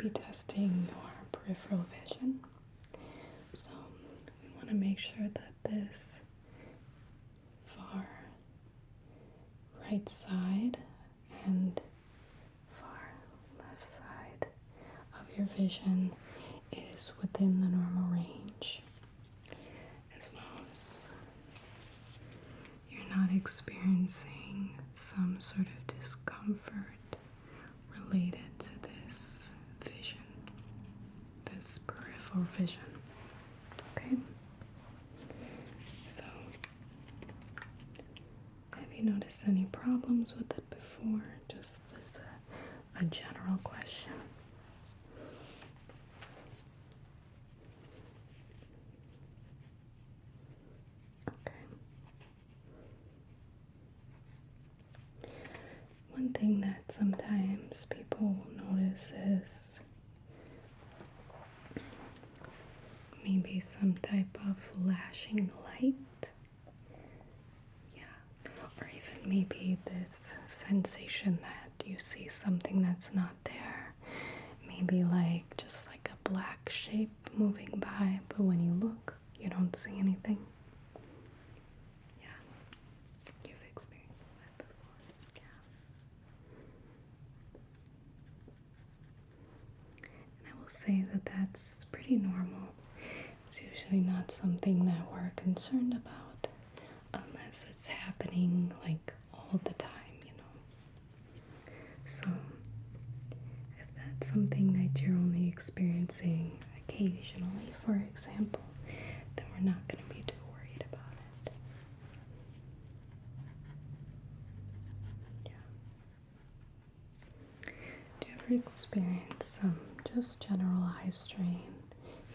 be testing your peripheral vision. So we want to make sure that this far right side and far left side of your vision is within the normal range, as well as you're not experiencing some sort of discomfort related to this vision, this peripheral vision. Okay? So, have you noticed any problems with it before? Just as a general question. Okay. One thing that sometimes people notice is maybe some type of flashing light. Yeah. Or even maybe this sensation that you see something that's not there. Maybe like just like a black shape moving by, but when you look, you don't see anything. Yeah. You've experienced that before. Yeah. And I will say that that's pretty normal. It's usually not something that we're concerned about unless it's happening like all the time, you know. So if that's something that you're only experiencing occasionally, for example, then we're not going to be too worried about it. Yeah. Do you ever experience some just general eye strain,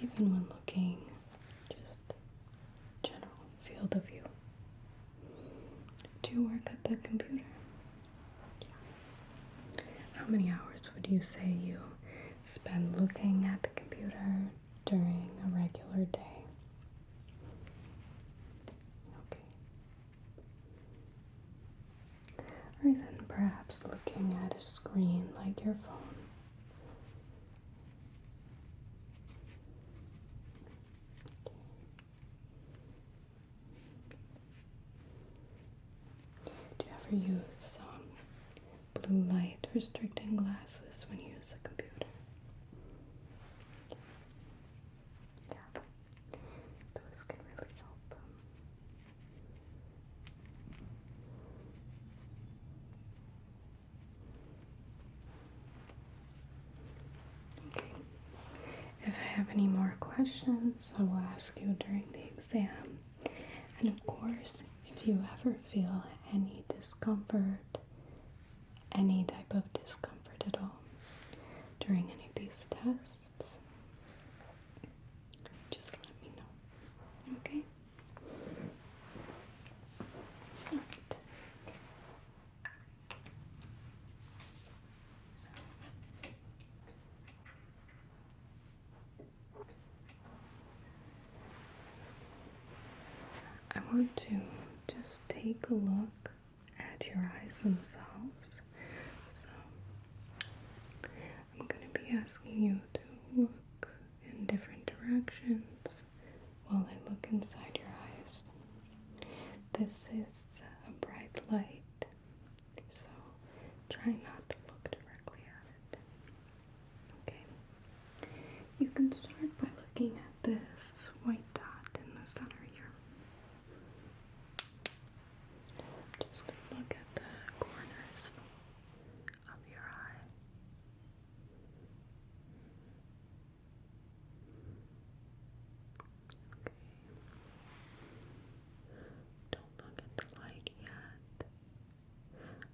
even when looking, just general field of view? Do you work at the computer? Yeah. How many hours would you say you spend looking at the computer during a regular day? Okay. Or even perhaps looking at a screen like your phone. Do you ever use blue light restricting glasses when you use a computer? Yeah, those can really help. Okay, if I have any more questions, I will ask you during the exam. And of course, if you ever feel any discomfort, any type of discomfort at all during any of these tests, just let me know. Okay? Alright. I want to just take a look at your eyes themselves. So I'm going to be asking you to look in different directions while I look inside your eyes. This is a bright light, so try not to look directly at it. Okay? You can start by looking at this white dot in the center here. Just going to look at the corners of your eye. Okay. Don't look at the light yet.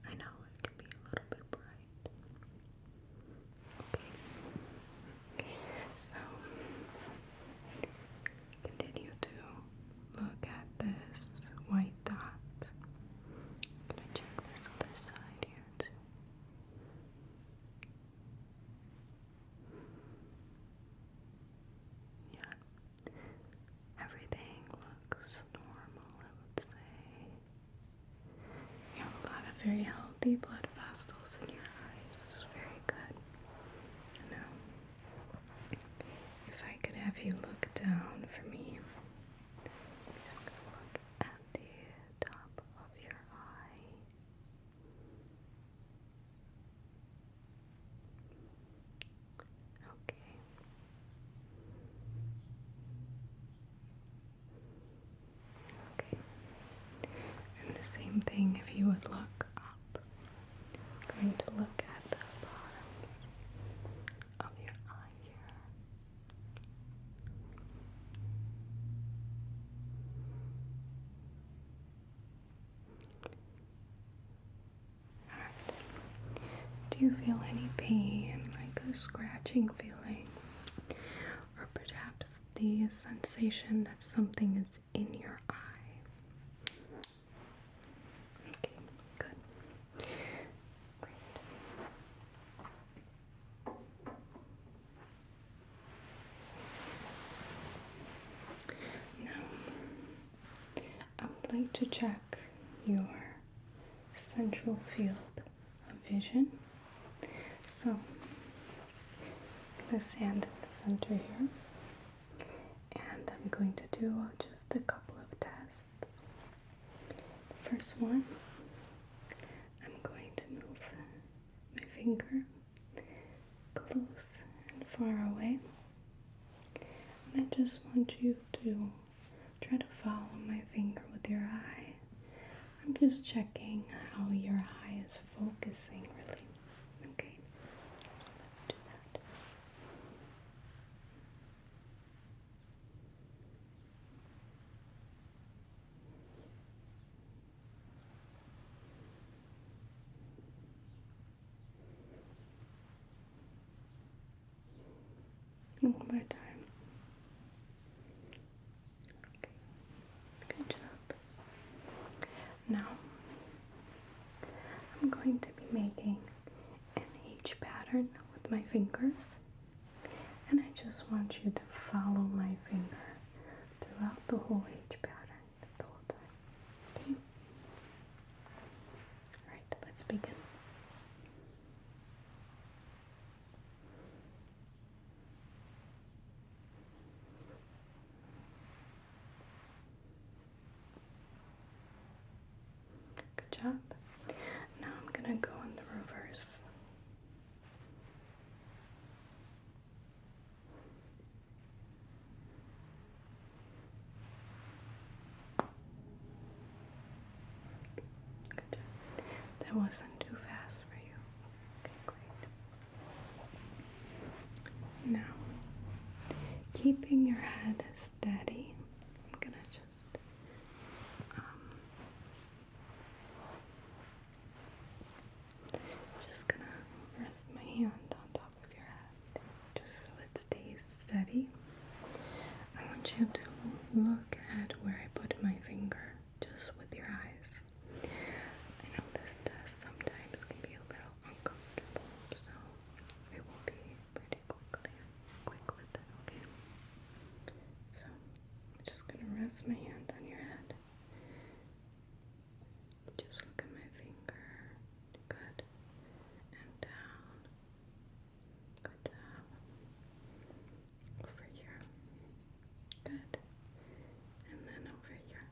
I know it can be a little bit bright. Okay. So, continue to look at this white dot. I'm going to check this other side here too. Yeah. Everything looks normal, I would say. You have a lot of very healthy blood vessels in your eyes. It's very good. You know. would look up. I'm going to look at the bottoms of your eye here. Alright. Do you feel any pain, like a scratching feeling? Or perhaps the sensation that something is in your eye? Okay, good. Great. Now, I would like to check your central field of vision. So, I'm going to stand in the center here, and I'm going to do just a couple of tests. The first one, I'm going to move my finger close and far away, and I just want you to try to follow my finger with your eye. I'm just checking how your eye is focusing, really. Okay, so let's do that. One more time. Okay, good job. Now, I'm going to be making an H pattern with my fingers, and I just want you to follow my finger throughout the whole H pattern the whole time. Okay? Alright, let's begin. Good job. Now I'm gonna go in the reverse. Good job. That wasn't too fast for you. Okay, great. Now, keeping your head steady, I'm gonna just gonna rest my hand on top of your head, just so it stays steady. I want you to look at where I put my finger, just with your eyes. I know this test sometimes can be a little uncomfortable, so we will be pretty quick with it, okay? So, I'm just gonna rest my hand on your head. Just look at my finger. Good. And down. Good job. Over here. Good. And then over here.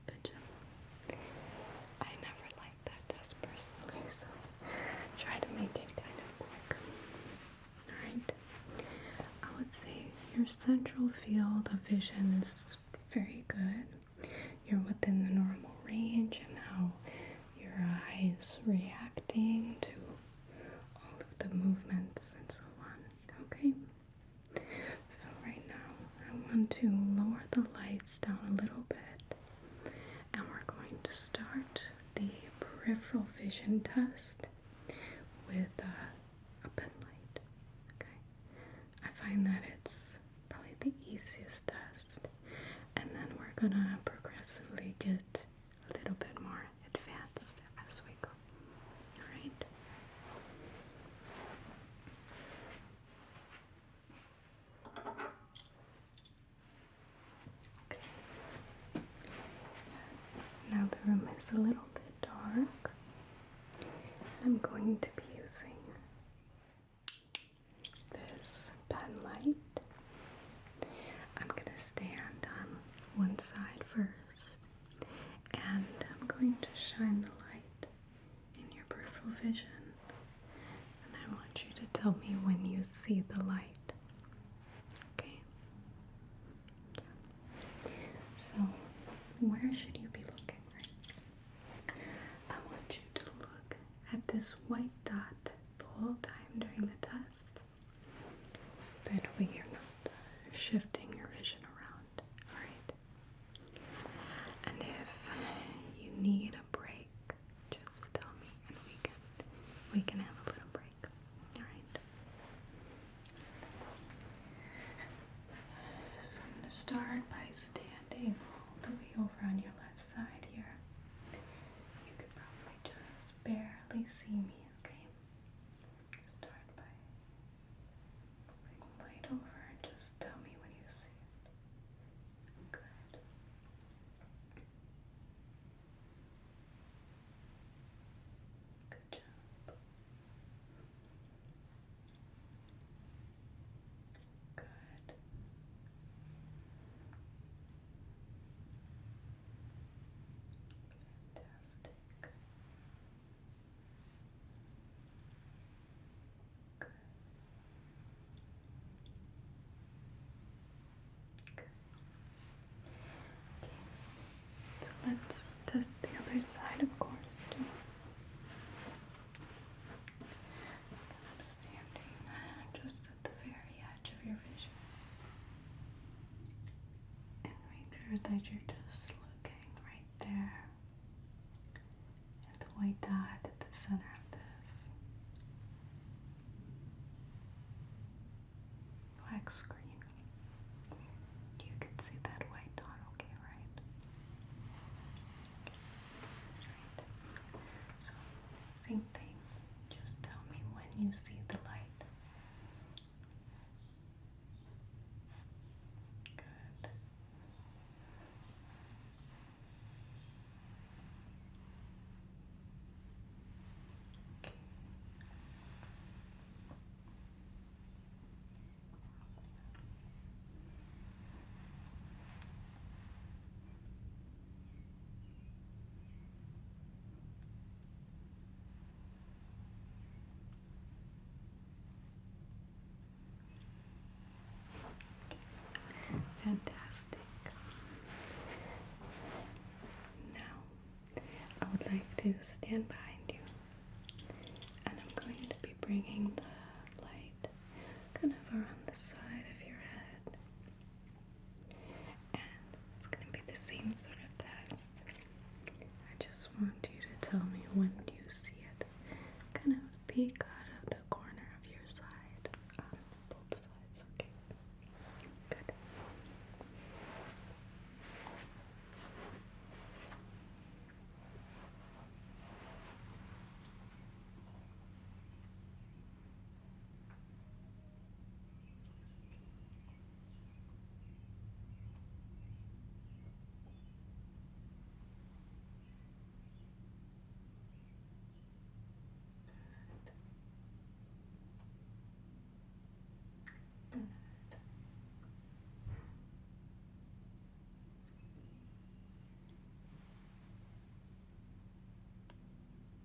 Good job. I never liked that test personally, so try to make it kind of quick. Alright. I would say your central field of vision is very good. You're within the normal range and how your eye is reacting to all of the movements and so on. Okay? So right now, I want to lower the lights down a little bit, and we're going to start the peripheral vision test with a pen light. Okay? I find that it's probably the easiest test, and then we're gonna progressively get a little bit more advanced as we go. Alright? Okay. Now the room is a little bit dark. I'm going to be using this pen light. I'm going to stand on one side first, and I'm going to shine the light in your peripheral vision, and I want you to tell me when you see the light. Okay? So, where should you be looking? Right? start by standing all the way over on your left side here. You could probably just barely see me, okay? Just start by moving light over and just tell me when you see it. Good. Good job. Good. Fantastic. Good. Good. So let's test the other side, of course, too. I'm standing just at the very edge of your vision. And make sure that you're just looking right there at the white dot at the center of this black screen. You can see that white dot, okay, right? Right. So, same thing. Just tell me when you see the light. Good. Okay. Fantastic. Now, I would like to stand behind you, and I'm going to be bringing the light kind of around the side of your head, and it's going to be the same sort of test. I just want you to tell me when you see it kind of peek out of the corner of your side on both sides, okay? Good.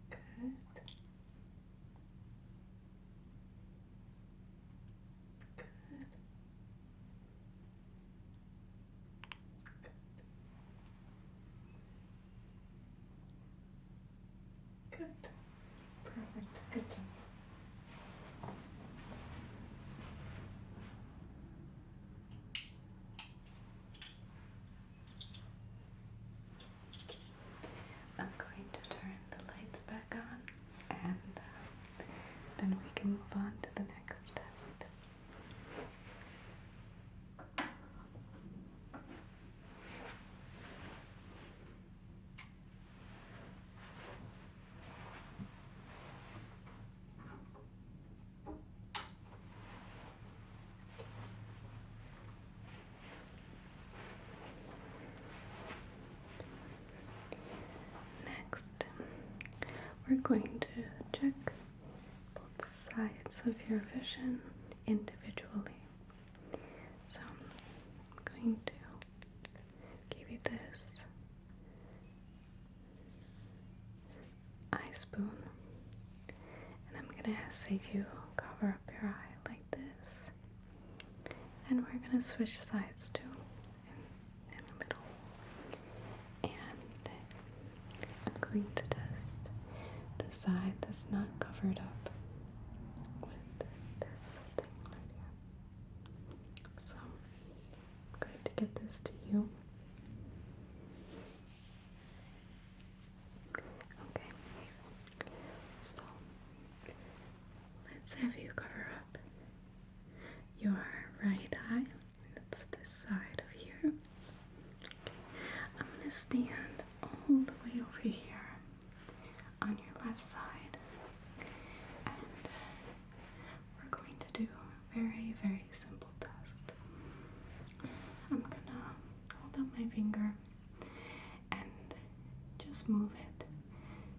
Good. Good. Perfect. Good job. I'm going to turn the lights back on, and then we can move on to the next test. Next, we're going to check both sides of your vision individually. So I'm going to give you this eye spoon, and I'm going to ask that you cover up your eye like this, and we're going to switch sides too in the middle. And I'm going to test the side that's not covered up with this thing right here. So I'm going to give this to you. Okay. So let's have you cover up your right eye. That's this side of here. finger and just move it.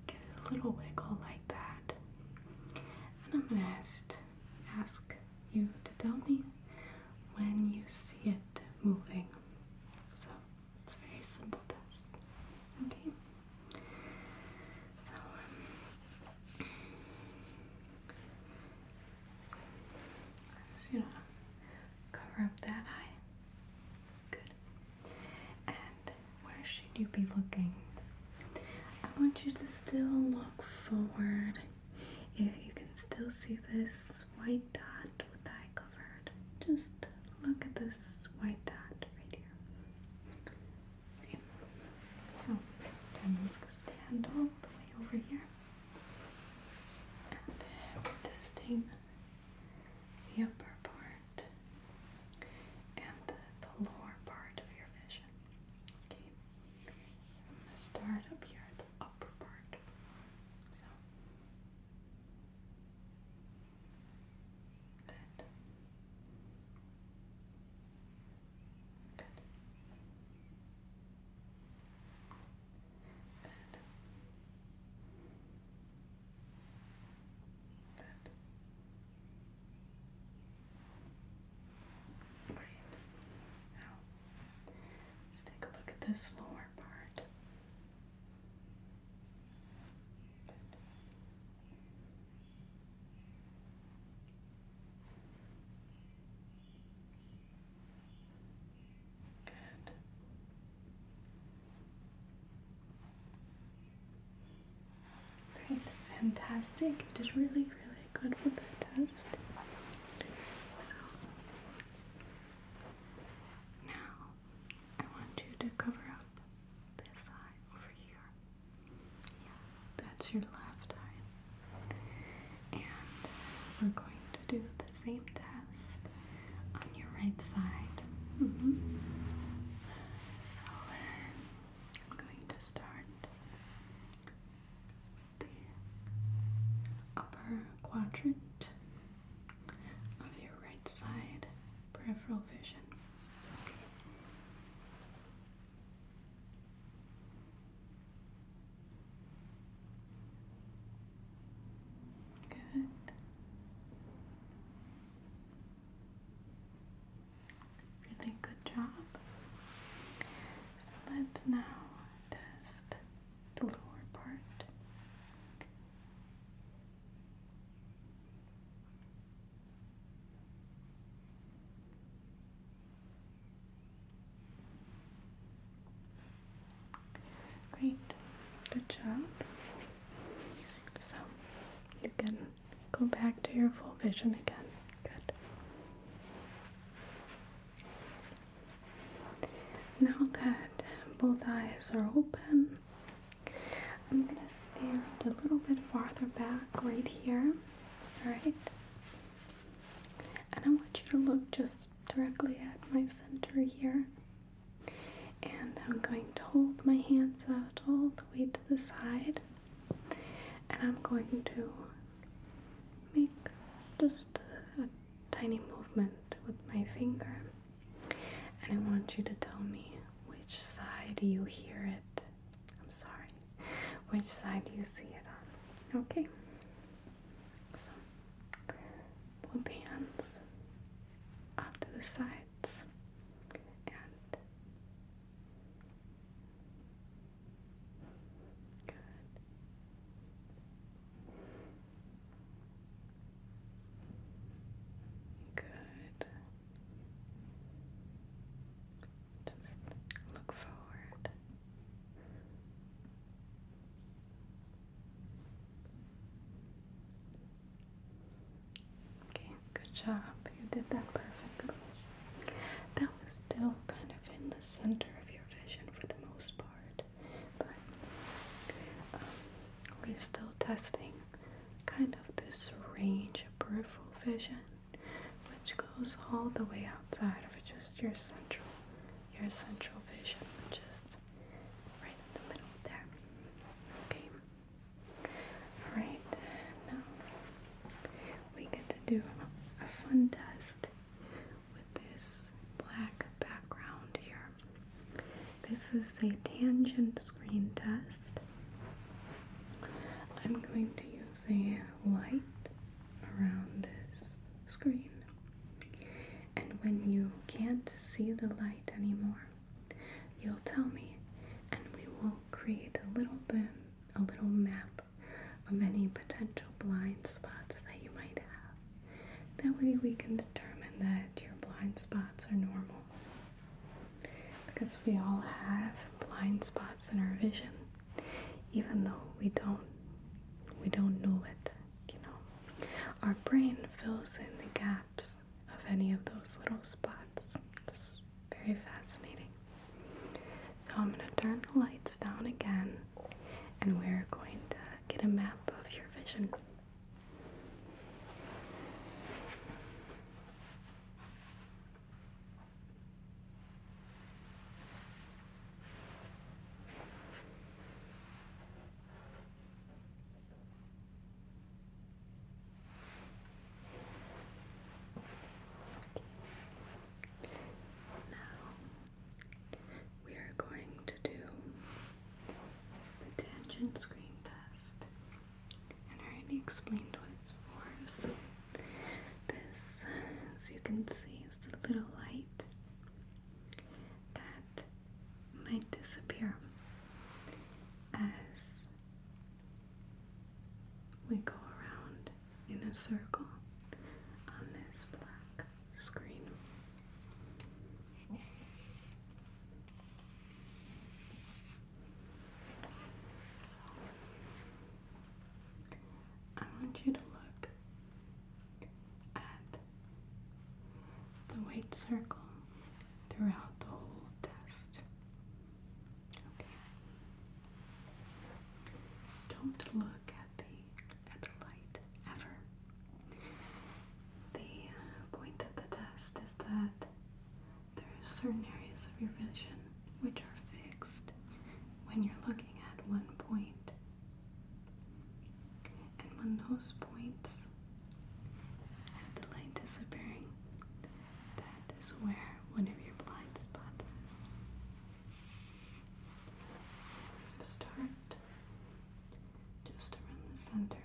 Give it a little wiggle like that. And I'm going to ask you to tell me when you see it moving. So it's a very simple test. Okay? So, just, cover up that eye. Good. And where should you be looking? I want you to still look forward. If you can still see this white dot with the eye covered, just look at this white dot right here. Okay. So, I'm just going to stand all the way over here. And we're testing the upper part and the lower part of your vision. Okay. I'm going to start up here at the upper part. So, good. Good. Good. Good. Great. Now, let's take a look at this lower part. Good. Good. Great. Fantastic. You did really, really good with the test. So, now I want you to cover up this eye over here. Yeah, that's your left eye. And we're going to do the same test on your right side. So, I'm going to start with the upper quadrant of your right side peripheral vision. Good. Really good job. So let's now test the lower part. Great. Good job. So you can go back to your full vision again. Good. Now that both eyes are open, I'm going to stand a little bit farther back right here. Alright? And I want you to look just directly at my center here. And I'm going to hold my hands out all the way to the side. And I'm going to make just a tiny movement with my finger. And I want you to tell me which side you hear it. I'm sorry. Which side you see it on. Okay? So, both hands off to the sides. And good. Good. Just look forward. Okay, good job. You did that perfectly. That was still kind of in the center of your vision for the most part, but we're still testing kind of this range of peripheral vision, which goes all the way outside of just your central vision, which is right in the middle there. Okay. Alright, now we get to do a fun test with this black background here. is a tangent screen test. I'm going to use a light around this screen, and when you can't see the light anymore, you'll tell me, and we will create a little map of any potential blind spots that you might have. That way we can determine that your blind spots are normal. Because we all have blind spots in our vision, even though we don't know it, you know. Our brain fills in the gaps of any of those little spots. It's very fascinating. So I'm going to turn the lights down again, and we're going to get a map of your vision. Screen test, and I already explained what it's for. So this, as you can see, is the little light that might disappear as we go around in a circle on this black screen. I want you to look at the white circle throughout the whole test. Okay. Don't look at the light ever. The point of the test is that there are certain areas of your vision which are fixed when you're looking at one point. When those points have the light disappearing, that is where one of your blind spots is. So we're going to start just around the center.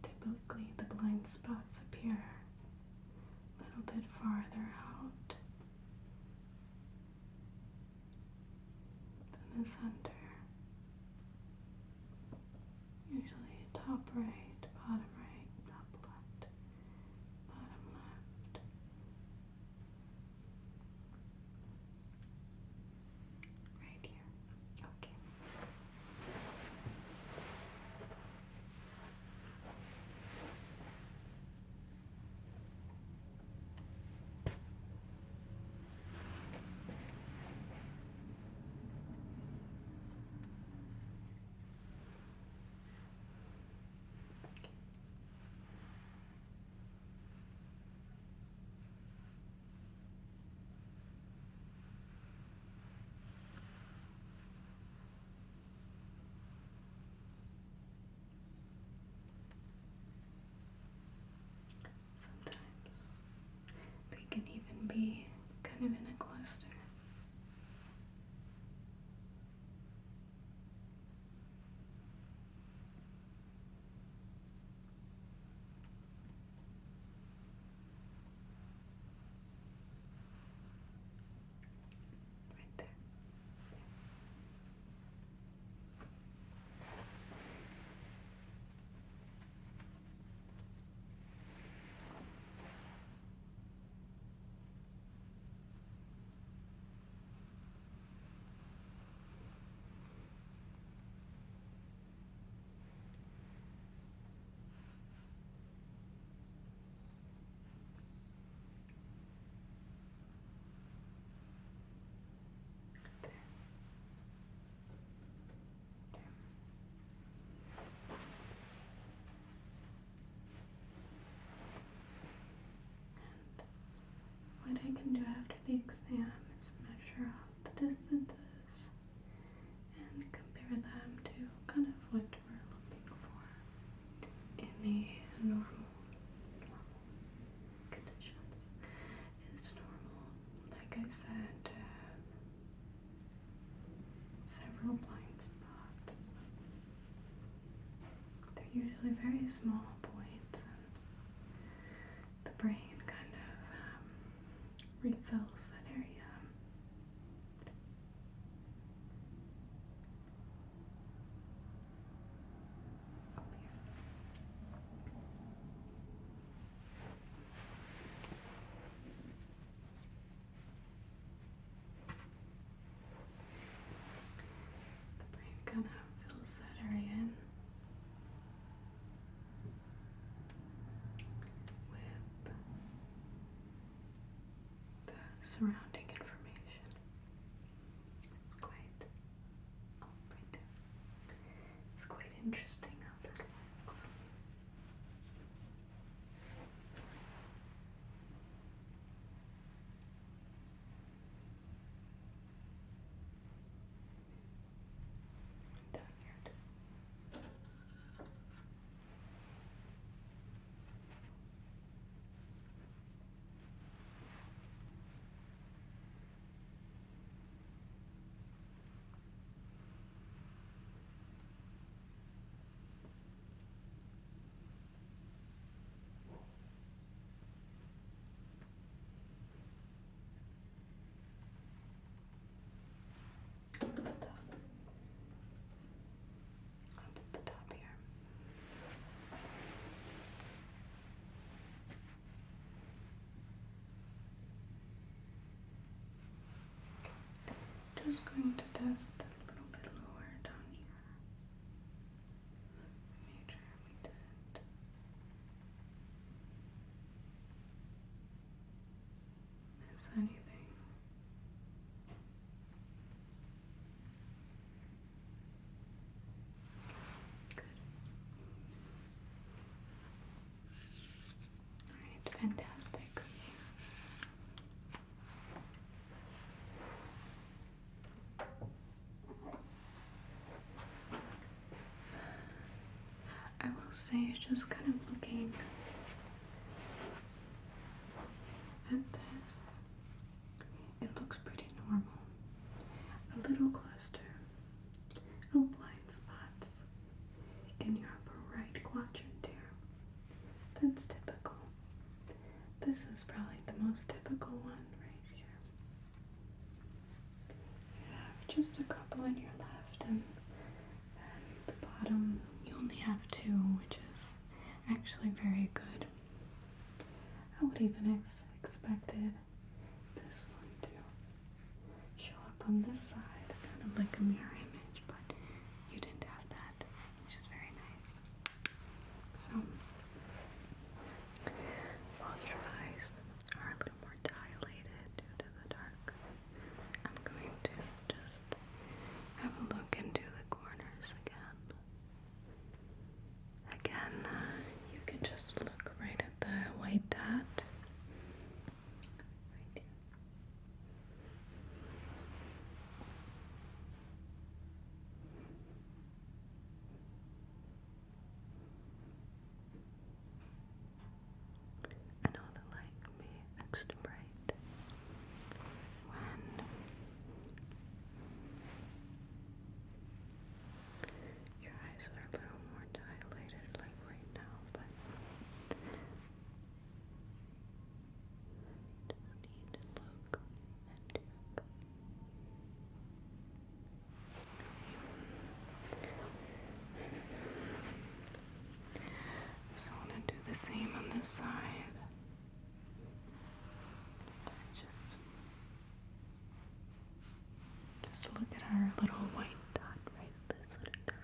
Typically, the blind spots appear a little bit farther out than the center. Usually top right, bottom right, top left, bottom left. Right here. Okay. Sometimes they can even be kind of in a cluster. Right there. the exam is measure up this and this and compare them to kind of what we're looking for in a normal conditions. It's normal, like I said, to have several blind spots. They're usually very small points, and the brain kind of refills that area. Up here. The brain kind of fills that area in with the surrounding information. It's quite, right there. It's quite interesting how that works. Down here too. Up at the top. Up at the top here. Just going to test a little bit lower down here. Make sure we didn't miss anything. Good. Alright, fantastic. I will say, just kind of looking at this, it looks pretty normal. A little cluster of blind spots in your upper right quadrant here. That's typical. This is probably the most typical one right here. You have just a couple on your left, and at the bottom you only have two, which is actually very good. I would even have expected this one to show up on this side, kind of like a mirror image, but you didn't have that, which is very nice. So, while your eyes are a little more dilated due to the dark, I'm going to just have a look into the corners again. Again, you can just look right at the white dot. Right here. I know the light can be extra bright when your eyes are a little more dilated, like right now, but don't need to look and do. So I want to do the same on this side. Just look at our little white dot right this little dot.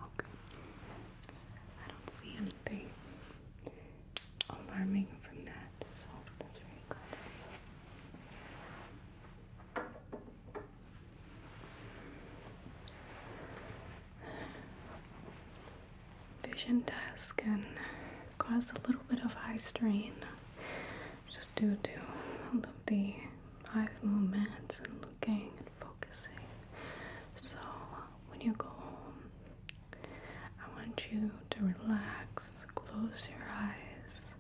Okay. I don't see anything alarming from that, so that's very good. vision test can cause a little bit of eye strain just due to all of the eye movements and looking and focusing. So when you go home, I want you to relax, close your eyes,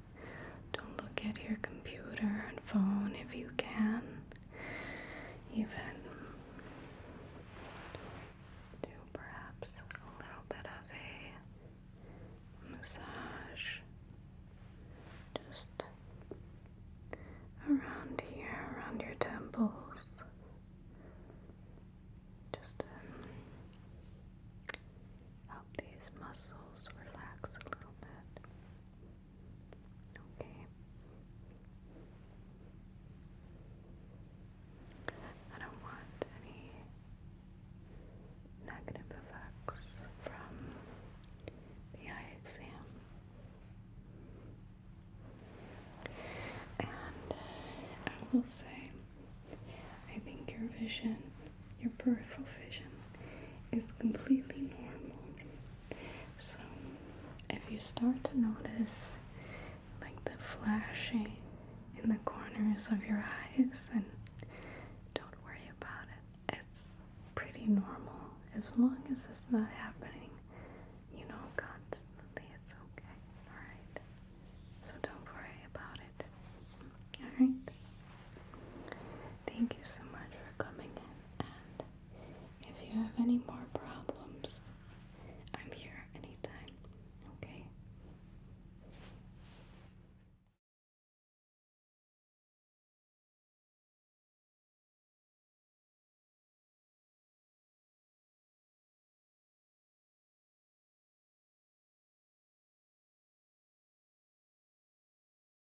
don't look at your computer and phone if you can, even do perhaps a little bit of a massage just around here, around your temples, just to help these muscles relax a little bit. Okay. I don't want any negative effects from the eye exam. And I will say, I think your vision, your peripheral vision, is completely normal. So if you start to notice like the flashing in the corners of your eyes, then don't worry about it. It's pretty normal. As long as it's not happening, constantly, it's okay. Alright? So don't worry about it. Alright? Thank you so much for coming in. And if you have any more